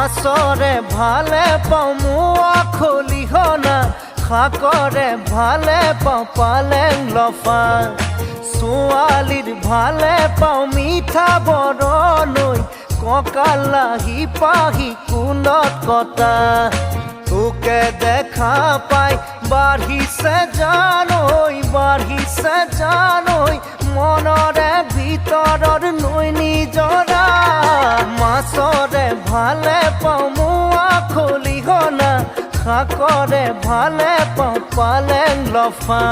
মাছৰে ভালে পাওঁ মোৱা খলিহনা শাকৰে ভালে পাওঁ পালেং লফা ছোৱালীৰ ভালে পাওঁ মিঠা বৰণৈ কঁকালাহি পাহি কুলত কটা তোকে দেখা পাই বাঢ়িছে জানৈ মনৰে ভিতৰৰ নৈ নিজৰা মাছৰে ভালে পাওঁ মোৱা খলিহনা শাকৰে ভালে পাওঁ পালেং লফা